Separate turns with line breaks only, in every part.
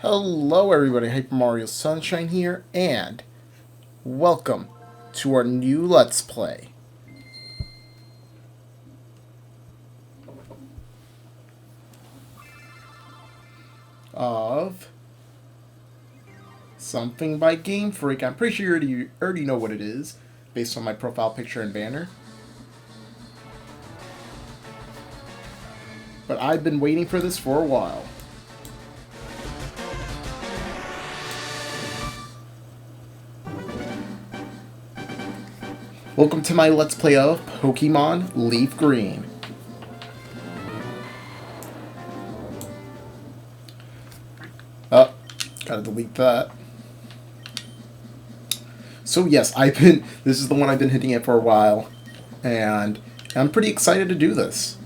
Hello everybody, Hyper Mario Sunshine here, and welcome to our new Let's Play of something by Game Freak. I'm pretty sure you already know what it is, based on my profile picture and banner. But I've been waiting for this for a while. Welcome to my Let's Play of Pokemon Leaf Green. Oh, gotta delete that. So yes, this is the one I've been hitting it for a while, and I'm pretty excited to do this.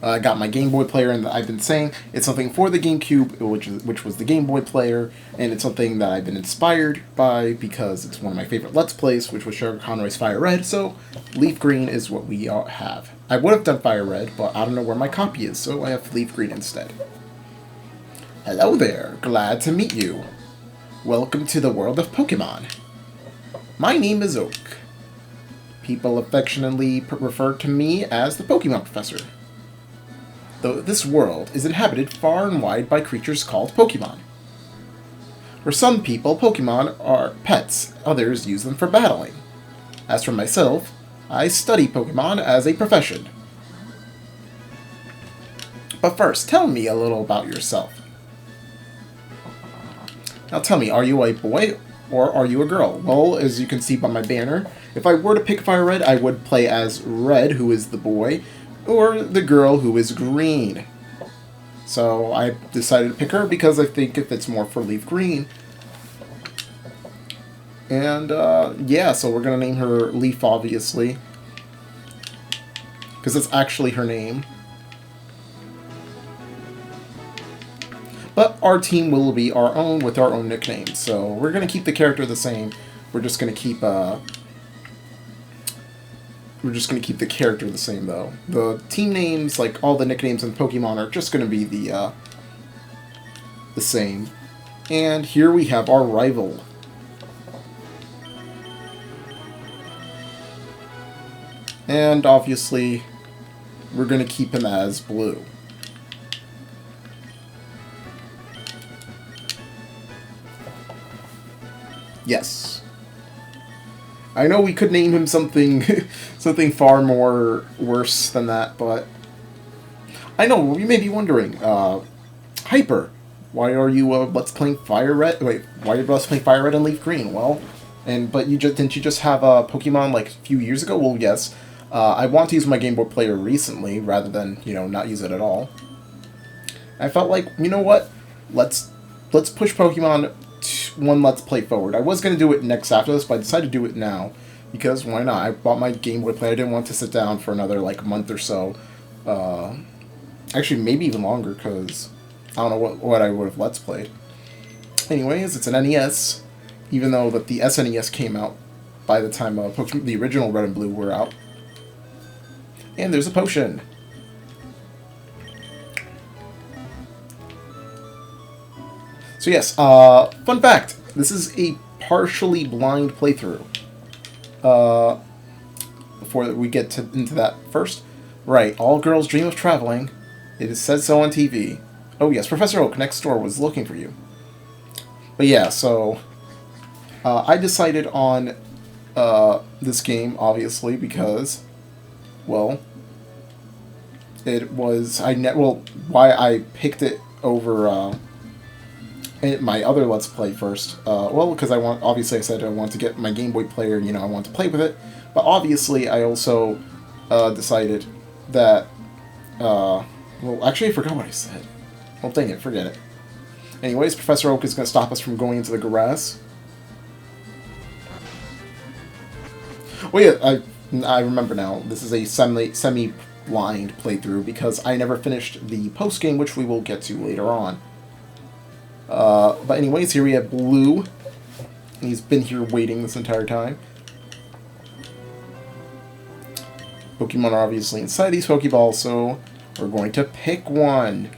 I got my Game Boy player, and I've been saying it's something for the GameCube, which was the Game Boy player, and it's something that I've been inspired by because it's one of my favorite Let's Plays, which was Sugar Conroy's Fire Red, so Leaf Green is what we have. I would have done Fire Red, but I don't know where my copy is, so I have Leaf Green instead. Hello there, glad to meet you. Welcome to the world of Pokemon. My name is Oak. People affectionately refer to me as the Pokemon Professor. Though this world is inhabited far and wide by creatures called Pokemon. For some people, Pokemon are pets, others use them for battling. As for myself, I study Pokemon as a profession. But first, tell me a little about yourself. Now tell me, are you a boy or are you a girl? Well, as you can see by my banner, if I were to pick Fire Red, I would play as Red, who is the boy, or the girl who is green. So I decided to pick her because I think it fits more for Leaf Green. And yeah, so we're going to name her Leaf, obviously, because it's actually her name. But our team will be our own with our own nicknames. So we're going to keep the character the same. We're just going to keep the character the same, though. The team names, like all the nicknames in Pokemon, are just going to be the same. And here we have our rival. And obviously, we're going to keep him as Blue. Yes. I know we could name him something something far more worse than that, but I know you may be wondering, Hyper, why are you Let's Playing Fire Red? Wait, why are you Let's Playing Fire Red and Leaf Green? Well, but didn't you just have a Pokemon like a few years ago? Well, yes. I want to use my Game Boy player recently rather than not use it at all. I felt like what, let's push Pokemon one Let's Play forward. I was going to do it next after this, but I decided to do it now. Because why not? I bought my Game Boy player. I didn't want to sit down for another, month or so. Actually, maybe even longer, because I don't know what I would have Let's Played. Anyways, it's an NES. Even though that the SNES came out by the time the original Red and Blue were out. And there's a potion. So yes, fun fact, this is a partially blind playthrough. Before we get into that first, right, all girls dream of traveling. It is said so on TV. Oh yes, Professor Oak next door was looking for you. But yeah, so I decided on this game, obviously, because, well, it was, why I picked it over my other Let's Play first. Well, because obviously I said I want to get my Game Boy player, I want to play with it. But obviously I also decided that, well, actually I forgot what I said. Well, dang it, forget it. Anyways, Professor Oak is going to stop us from going into the grass. Oh yeah, I remember now. This is a semi-blind playthrough because I never finished the post-game, which we will get to later on. But anyways, here we have Blue. He's been here waiting this entire time. Pokemon are obviously inside these Pokeballs, so we're going to pick one.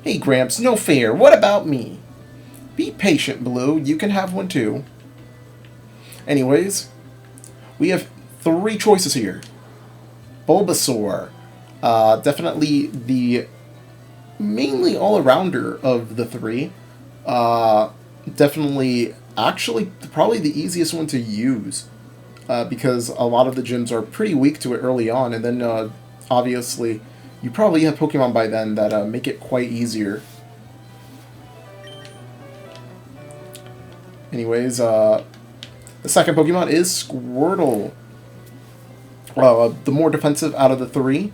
Hey, Gramps, no fair. What about me? Be patient, Blue. You can have one too. Anyways, we have 3 choices here. Bulbasaur. Definitely the mainly all-arounder of the 3. Definitely, actually, probably the easiest one to use. Because a lot of the gyms are pretty weak to it early on, and then, obviously, you probably have Pokemon by then that make it quite easier. Anyways, the second Pokemon is Squirtle. The more defensive out of the 3.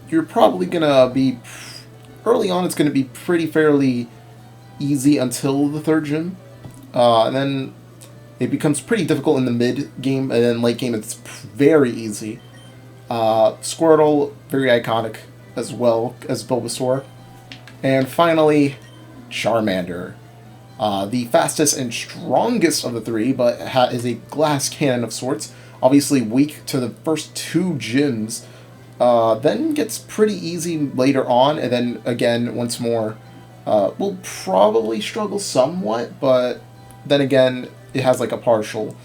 You're probably gonna be... Early on, it's gonna be pretty fairly easy until the 3rd gym. And then it becomes pretty difficult in the mid-game, and then late game it's very easy. Squirtle, very iconic as well as Bulbasaur. And finally, Charmander. The fastest and strongest of the 3, but is a glass cannon of sorts. Obviously weak to the first 2 gyms. Then gets pretty easy later on, and then again, once more, will probably struggle somewhat, but then again, it has like a partial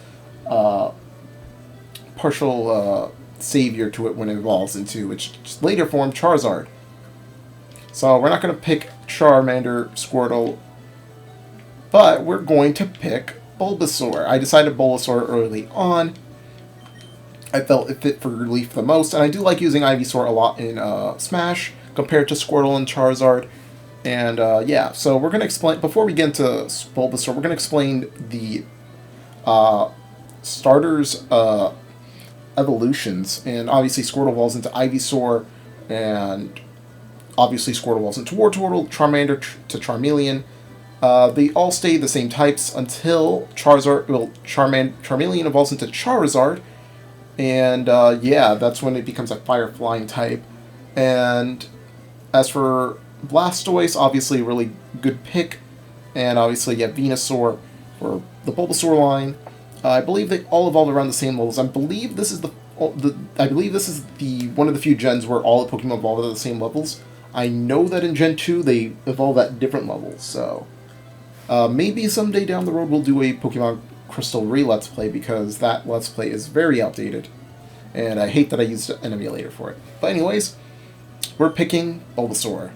savior to it when it evolves into its later form, Charizard. So we're not going to pick Charmander, Squirtle, but we're going to pick Bulbasaur. I decided Bulbasaur early on. I felt it fit for relief the most, and I do like using Ivysaur a lot in Smash compared to Squirtle and Charizard. And yeah, so we're going to explain, before we get into Bulbasaur, we're going to explain the starters' evolutions. And obviously Squirtle evolves into Ivysaur, and obviously Squirtle evolves into Wartortle, Charmander to Charmeleon. They all stay the same types until Charmeleon evolves into Charizard, and yeah, that's when it becomes a fire flying type. And as for Blastoise, obviously a really good pick, and obviously you have Venusaur for the Bulbasaur line. I believe they all evolved around the same levels. I believe this is the one of the few gens where all the Pokemon evolve at the same levels. I know that in Gen 2 they evolve at different levels, so maybe someday down the road we'll do a Pokemon Crystal Re-Let's Play, because that Let's Play is very outdated, and I hate that I used an emulator for it. But anyways, we're picking Bulbasaur.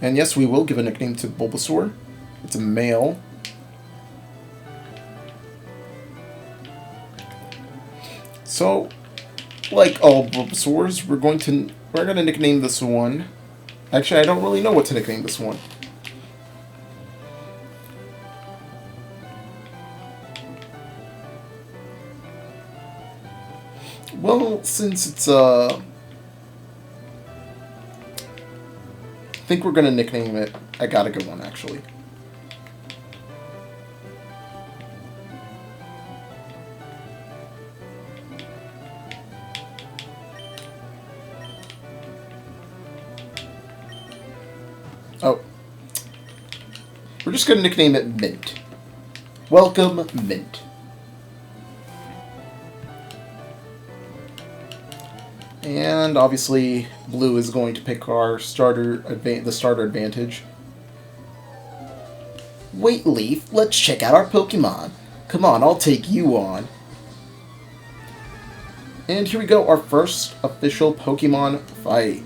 And yes, we will give a nickname to Bulbasaur. It's a male. So, like all Bulbasaurs, we're gonna nickname this one. Actually, I don't really know what to nickname this one. Well, since it's I think we're gonna nickname it. I got a good one, actually. Oh. We're just going to nickname it Mint. Welcome, Mint. And obviously, Blue is going to pick our the starter advantage. Wait, Leaf, let's check out our Pokemon. Come on, I'll take you on. And here we go, our first official Pokemon fight.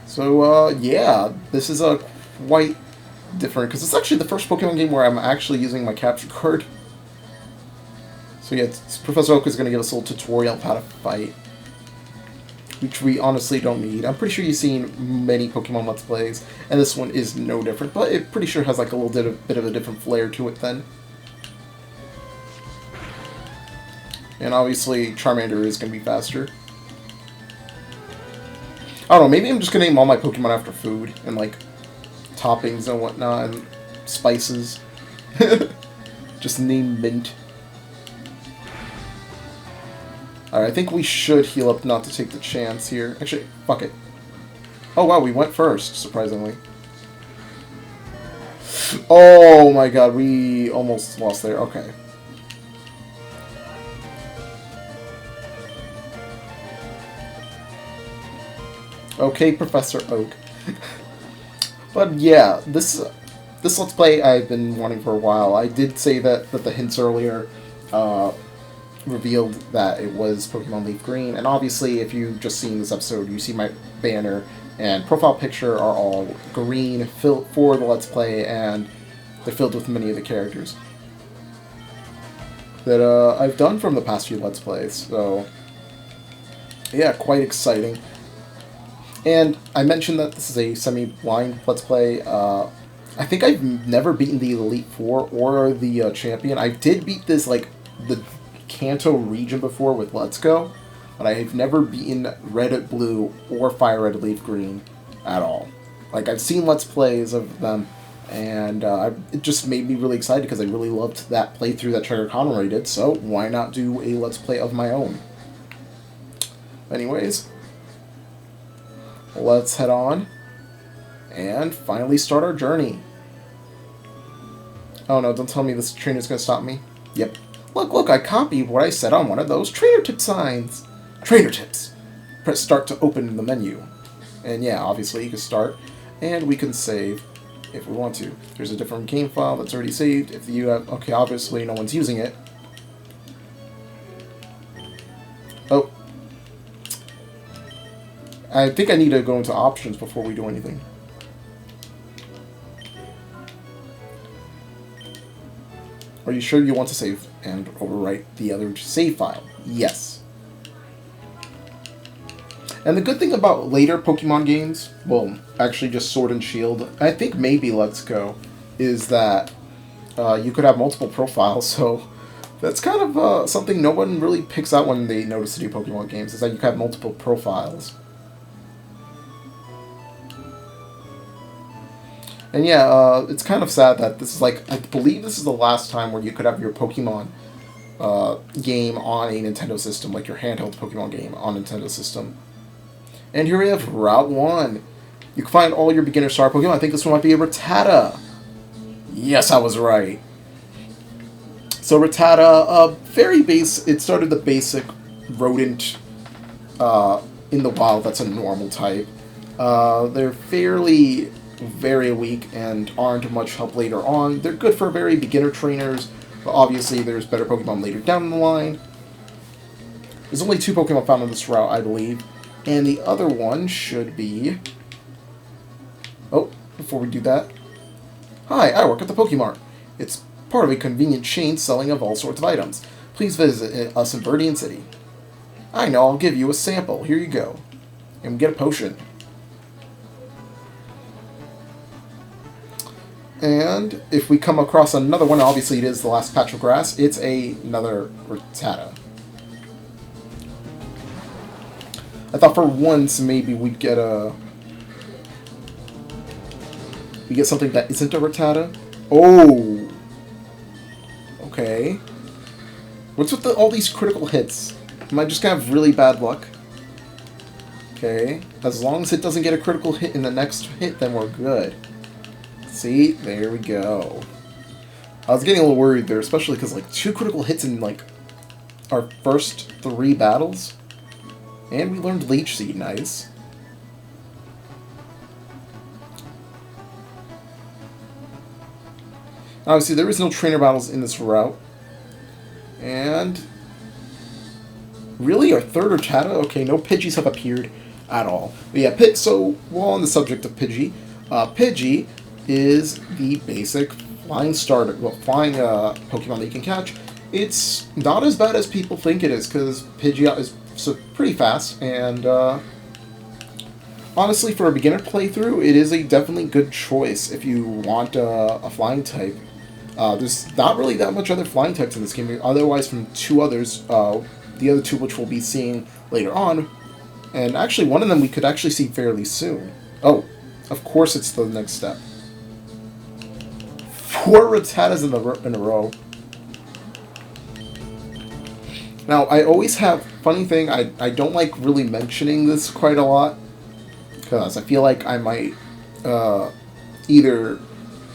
So, yeah, this is quite different, because it's actually the first Pokemon game where I'm actually using my capture card. So yeah, Professor Oak is going to give us a little tutorial of how to fight, which we honestly don't need. I'm pretty sure you've seen many Pokemon Let's Plays, and this one is no different, but it pretty sure has like a little bit of a different flair to it then. And obviously, Charmander is going to be faster. I don't know, maybe I'm just going to name all my Pokemon after food, and like, toppings and whatnot, and spices. Just name Mint. Alright, I think we should heal up not to take the chance here. Actually, fuck it. Oh wow, we went first, surprisingly. Oh my god, we almost lost there. Okay. Okay, Professor Oak. But yeah, this Let's Play I've been wanting for a while. I did say that the hints earlier revealed that it was Pokemon Leaf Green, and obviously if you've just seen this episode, you see my banner and profile picture are all green for the Let's Play, and they're filled with many of the characters that I've done from the past few Let's Plays, so yeah, quite exciting. And I mentioned that this is a semi-blind Let's Play. I think I've never beaten the Elite Four or the Champion. I did beat this, like, the Kanto region before with Let's Go, but I've never beaten Red, Blue, or Fire Red, Leaf Green at all. Like, I've seen Let's Plays of them, and it just made me really excited because I really loved that playthrough that Trigger Conroy did, so why not do a Let's Play of my own? Anyways, let's head on and finally start our journey. Oh no, don't tell me this trainer's gonna stop me. Yep. Look, I copied what I said on one of those trainer tip signs. Trainer tips. Press start to open the menu. And yeah, obviously you can start, and we can save if we want to. There's a different game file that's already saved. If you have, okay, obviously no one's using it. Oh. I think I need to go into options before we do anything. Are you sure you want to save and overwrite the other save file? Yes. And the good thing about later Pokemon games, well, actually just Sword and Shield, I think maybe Let's Go, is that you could have multiple profiles, so that's kind of something no one really picks out when they notice the new Pokemon games, is that you can have multiple profiles. And yeah, it's kind of sad that this is like, I believe this is the last time where you could have your Pokemon game on a Nintendo system, like your handheld Pokemon game on Nintendo system. And here we have Route 1. You can find all your beginner star Pokemon. I think this one might be a Rattata. Yes, I was right. So Rattata, it started the basic rodent in the wild that's a normal type. They're very weak and aren't much help later on. They're good for very beginner trainers, but obviously there's better Pokemon later down the line. There's only 2 Pokemon found on this route, I believe, and the other one should be... Oh, before we do that... Hi, I work at the Pokemart. It's part of a convenient chain selling of all sorts of items. Please visit us in Viridian City. I know, I'll give you a sample. Here you go. And get a potion. And if we come across another one, obviously it is the last patch of grass, it's another Rattata. I thought for once maybe we'd get something that isn't a Rattata. Oh! Okay. What's with all these critical hits? Am I just gonna have really bad luck? Okay. As long as it doesn't get a critical hit in the next hit, then we're good. See? There we go. I was getting a little worried there, especially because, like, 2 critical hits in, like, our first 3 battles. And we learned Leech Seed, nice. Obviously, there is no trainer battles in this route. And... really? Our third Rattata? Okay, no Pidgeys have appeared at all. But yeah, so, while on the subject of Pidgey, Pidgey is the basic flying Pokemon that you can catch. It's not as bad as people think it is, because Pidgeot is pretty fast, and honestly, for a beginner playthrough, it is a definitely good choice if you want a flying type. There's not really that much other flying types in this game, otherwise from 2 others, the other 2 which we'll be seeing later on, and actually one of them we could actually see fairly soon. Oh, of course it's the next step. 4 Rattatas in a row. Now, I always have... Funny thing, I don't like really mentioning this quite a lot, because I feel like I might either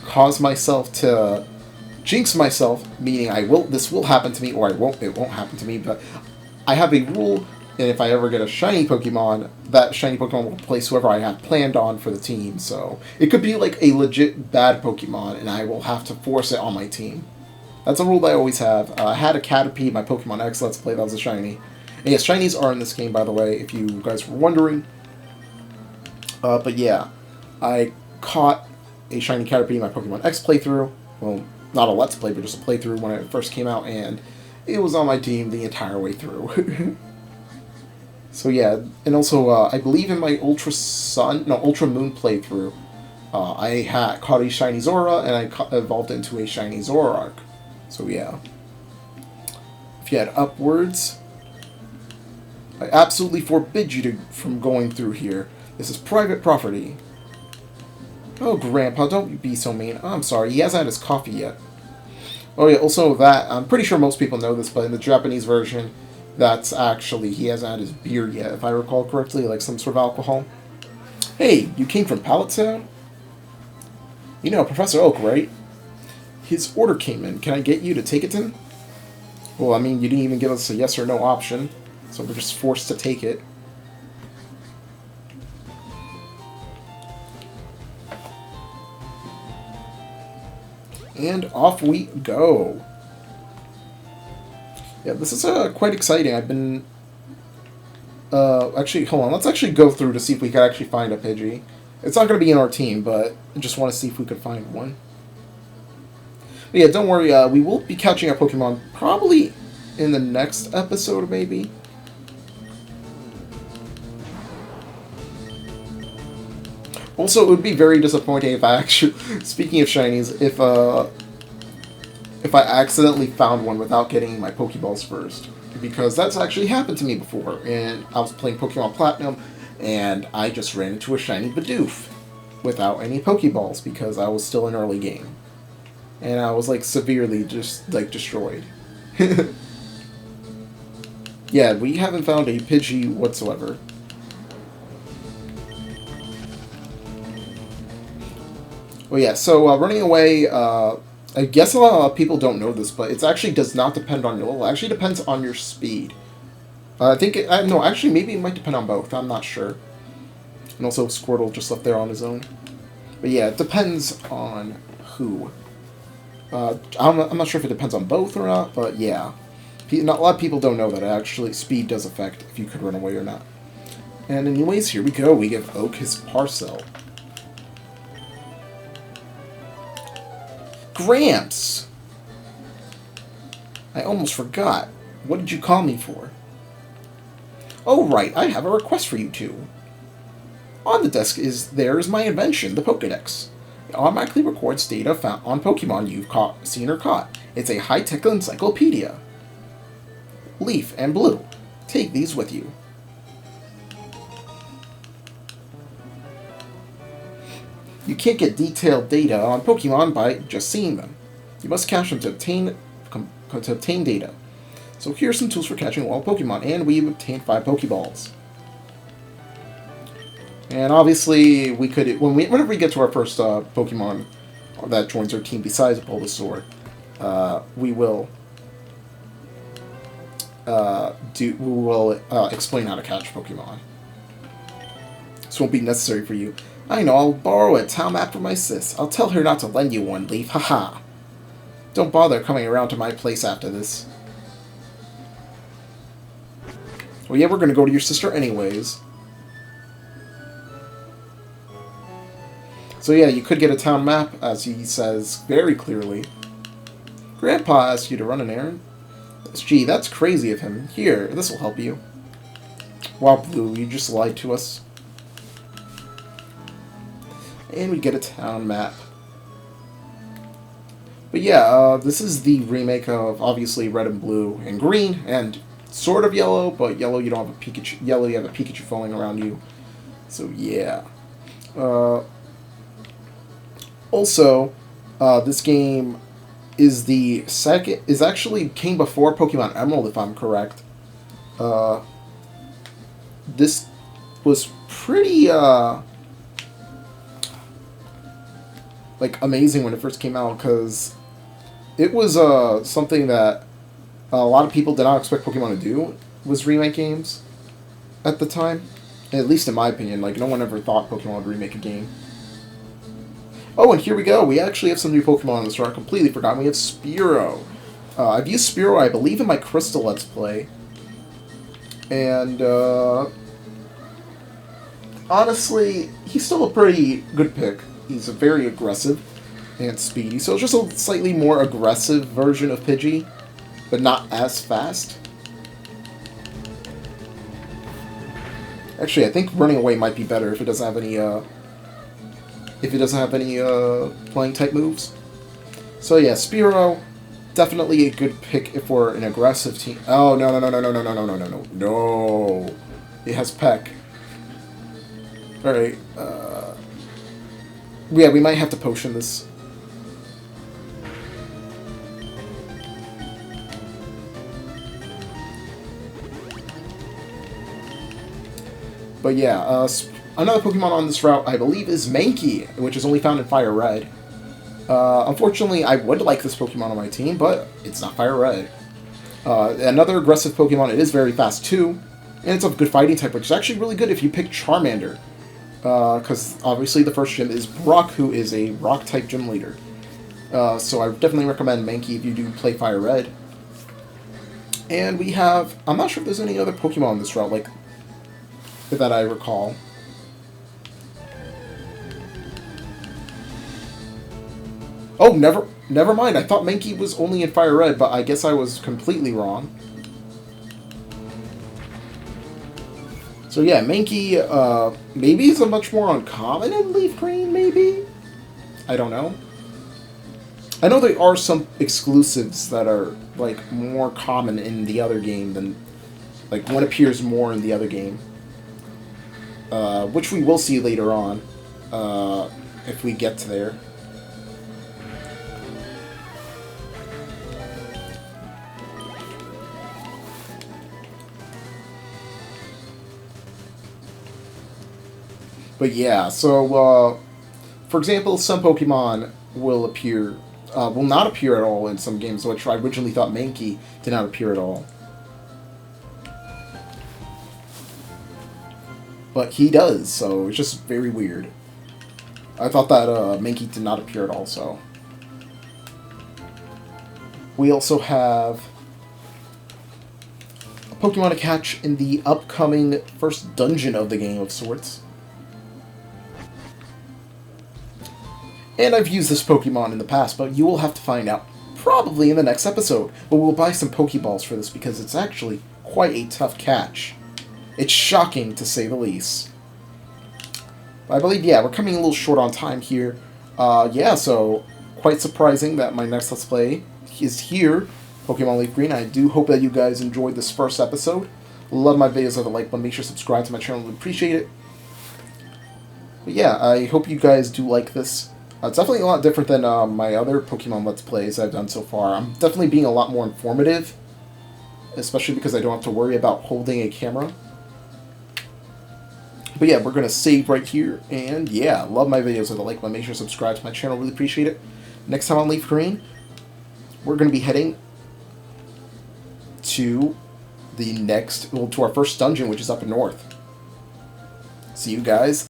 cause myself to jinx myself, meaning this will happen to me, or it won't happen to me, but I have a rule And if I ever get a shiny Pokemon, that shiny Pokemon will replace whoever I have planned on for the team. So it could be like a legit bad Pokemon, and I will have to force it on my team. That's a rule that I always have. I had a Caterpie, my Pokemon X Let's Play, that was a shiny. And yes, shinies are in this game, by the way, if you guys were wondering. But yeah, I caught a shiny Caterpie in my Pokemon X playthrough. Well, not a Let's Play, but just a playthrough when it first came out, and it was on my team the entire way through. So yeah, and also I believe in my Ultra Moon playthrough, I had caught a shiny Zora, and I evolved into a shiny Zoroark. So yeah. If you head upwards, I absolutely forbid you from going through here. This is private property. Oh, Grandpa, don't be so mean. Oh, I'm sorry, he hasn't had his coffee yet. Oh yeah, also that, I'm pretty sure most people know this, but in the Japanese version, that's actually, he hasn't had his beer yet, if I recall correctly, like some sort of alcohol. Hey, you came from Pallet Town? You know Professor Oak, right? His order came in. Can I get you to take it to him? Well, I mean, you didn't even give us a yes or no option, so we're just forced to take it. And off we go. Yeah, this is quite exciting. I've been... actually, hold on. Let's actually go through to see if we can actually find a Pidgey. It's not going to be in our team, but I just want to see if we could find one. But yeah, don't worry. We will be catching our Pokemon probably in the next episode, maybe. Also, it would be very disappointing if I actually... Speaking of shinies, if I accidentally found one without getting my Pokeballs first. Because that's actually happened to me before. And I was playing Pokemon Platinum, and I just ran into a shiny Bidoof without any Pokeballs because I was still in early game. And I was, like, severely just, like, destroyed. Yeah, we haven't found a Pidgey whatsoever. Well, yeah, so running away, I guess a lot of people don't know this, but it actually does not depend on your level. It actually depends on your speed. I think no, actually, maybe it might depend on both. I'm not sure. And also, Squirtle just left there on his own. But yeah, it depends on who. I'm not sure if it depends on both or not, but yeah. A lot of people don't know that actually speed does affect if you could run away or not. And anyways, here we go. We give Oak his parcel. Gramps! I almost forgot. What did you call me for? Oh, right, I have a request for you two. On the desk is my invention, the Pokedex. It automatically records data found on Pokemon you've seen or caught. It's a high-tech encyclopedia. Leaf and Blue, take these with you. You can't get detailed data on Pokemon by just seeing them. You must catch them to obtain data. So here are some tools for catching wild Pokemon, and we've obtained 5 Pokeballs. And obviously, we could whenever we get to our first Pokemon that joins our team besides Bulbasaur, we will explain how to catch Pokemon. This won't be necessary for you. I know, I'll borrow a town map from my sis. I'll tell her not to lend you one, Leaf. Haha. Don't bother coming around to my place after this. Well, yeah, we're gonna go to your sister anyways. So yeah, you could get a town map, as he says very clearly. Grandpa asked you to run an errand? Gee, that's crazy of him. Here, this will help you. Wow, Blue, you just lied to us. And we get a town map. But yeah, this is the remake of, obviously, Red and Blue and Green, and sort of Yellow, but Yellow you don't have a Pikachu. Yellow you have a Pikachu falling around you. So yeah. Also, this game is actually came before Pokemon Emerald, if I'm correct. This was pretty like amazing when it first came out, because it was something that a lot of people did not expect Pokemon to do, was remake games. at the time. At least in my opinion, like, no one ever thought Pokemon would remake a game. Oh, and here we go. We actually have some new Pokemon on this route. I completely forgot. We have Spearow. I've used Spearow, I believe, in my Crystal Let's Play. And, honestly, he's still a pretty good pick. He's very aggressive and speedy. So it's just a slightly more aggressive version of Pidgey, but not as fast. Actually, I think running away might be better if it doesn't have any, playing type moves. So yeah, Spearow, definitely a good pick if we're an aggressive team. Oh, no, no, no, no, no, no, no, no, no, no, no. No. It has Peck. Alright, yeah, we might have to potion this. But yeah, another Pokemon on this route, I believe, is Mankey, which is only found in Fire Red. Unfortunately, I would like this Pokemon on my team, but it's not Fire Red. Another aggressive Pokemon, it is very fast too, and it's of good fighting type, which is actually really good if you pick Charmander. Because obviously the first gym is Brock, who is a Rock-type gym leader. So I definitely recommend Mankey if you do play Fire Red. And we have... I'm not sure if there's any other Pokemon on this route, like, that I recall. Oh, never mind. I thought Mankey was only in Fire Red, but I guess I was completely wrong. So yeah, Mankey, maybe is a much more uncommon in Leaf Green, maybe? I don't know. I know there are some exclusives that are, like, more common in the other game than... Like, one appears more in the other game. Which we will see later on, if we get to there. But yeah, so, for example, some Pokemon will not appear at all in some games, which I originally thought Mankey did not appear at all. But he does, so it's just very weird. I thought that Mankey did not appear at all, so. We also have a Pokemon to catch in the upcoming first dungeon of the game of sorts. And I've used this Pokemon in the past, but you will have to find out probably in the next episode. But we'll buy some Pokeballs for this because it's actually quite a tough catch. It's shocking, to say the least. But I believe, yeah, we're coming a little short on time here. Yeah, so quite surprising that my next Let's Play is here, Pokemon Leaf Green. I do hope that you guys enjoyed this first episode. Love my videos, leave a like button, make sure to subscribe to my channel, I appreciate it. But yeah, I hope you guys do like this. It's definitely a lot different than my other Pokemon Let's Plays I've done so far. I'm definitely being a lot more informative, especially because I don't have to worry about holding a camera. But yeah, we're going to save right here, and yeah, love my videos with a like button, make sure to subscribe to my channel, really appreciate it. Next time on Leaf Green, we're going to be heading to to our first dungeon, which is up north. See you guys